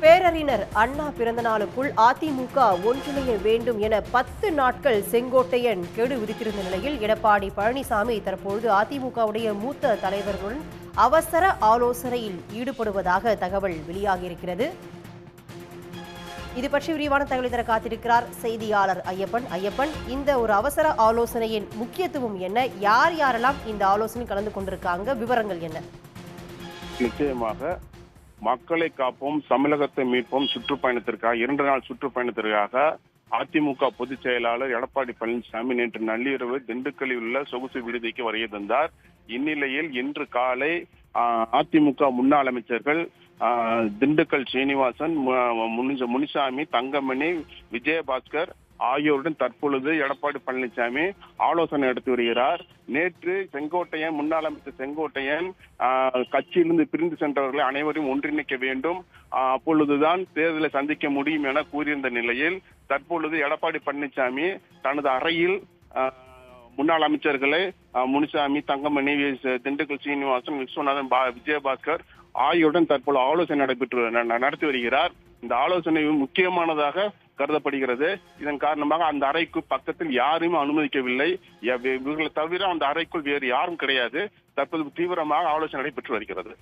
பேரறிஞர் அண்ணா பிறந்த நாளுக்குள் அதிமுக ஒன்றிணைய வேண்டும் என 10 நாட்கள் செங்கோட்டையன் கெடு விதித்திருந்த நிலையில் எடப்பாடி பழனிசாமி தற்பொழுது அதிமுகவுடைய மூத்த தலைவர்களுடன் அவசர ஆலோசனையில் ஈடுபடுவதாக தகவல் வெளியாகியிருக்கிறது. இது பற்றி விரிவான தகவலை தர காத்திருக்கிறார் செய்தியாளர் ஐயப்பன். இந்த ஒரு அவசர ஆலோசனையின் முக்கியத்துவம் என்ன? யார் யாரெல்லாம் இந்த ஆலோசனை கலந்து கொண்டிருக்காங்க? விவரங்கள் என்ன? நிச்சயமாக மக்களை காப்போம் தமிழகத்தை மீட்போம் சுற்றுப்பயணத்திற்காக 2 நாள் சுற்றுப்பயணத்திற்காக அதிமுக பொதுச் செயலாளர் எடப்பாடி பழனிசாமி நேற்று நள்ளிரவு திண்டுக்கல்லில் உள்ள சொகுசு விடுதிக்கு வருகை தந்தார். இந்நிலையில் இன்று காலை அதிமுக முன்னாள் அமைச்சர்கள் திண்டுக்கல் சீனிவாசன், முனிசாமி, தங்கமணி, விஜயபாஸ்கர் ஆகியோருடன் தற்பொழுது எடப்பாடி பழனிசாமி ஆலோசனை நடத்தி வருகிறார். நேற்று முன்னாள் அமைச்சர் செங்கோட்டையன் கட்சியிலிருந்து பிரிந்து சென்றவர்களை அனைவரையும் ஒன்றிணைக்க வேண்டும், அப்பொழுதுதான் தேர்தலை சந்திக்க முடியும் என கூறியிருந்த நிலையில் தற்பொழுது எடப்பாடி பழனிசாமி தனது அறையில் முன்னாள் அமைச்சர்களை முனிசாமி, தங்கமணி, திண்டுக்கல் சீனிவாசன், விஸ்வநாதன், விஜயபாஸ்கர் ஆகியோருடன் தற்போது ஆலோசனை நடத்தி வருகிறார். இந்த ஆலோசனை முக்கியமானதாக கருதப்படுகிறது. இதன் காரணமாக அந்த அறைக்கு பக்கத்தில் யாரையும் அனுமதிக்கவில்லை. இவர்களை தவிர அந்த அறைக்குள் வேறு யாரும் கிடையாது. தற்போது தீவிரமாக ஆலோசனை நடைபெற்று வருகிறது.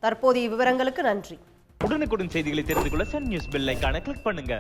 தற்போதைய விவரங்களுக்கு நன்றி. உடனுக்குடன் செய்திகளை தெரிந்து கொள்ள சன் நியூஸ் பெல் ஐகானை கிளிக் பண்ணுங்க.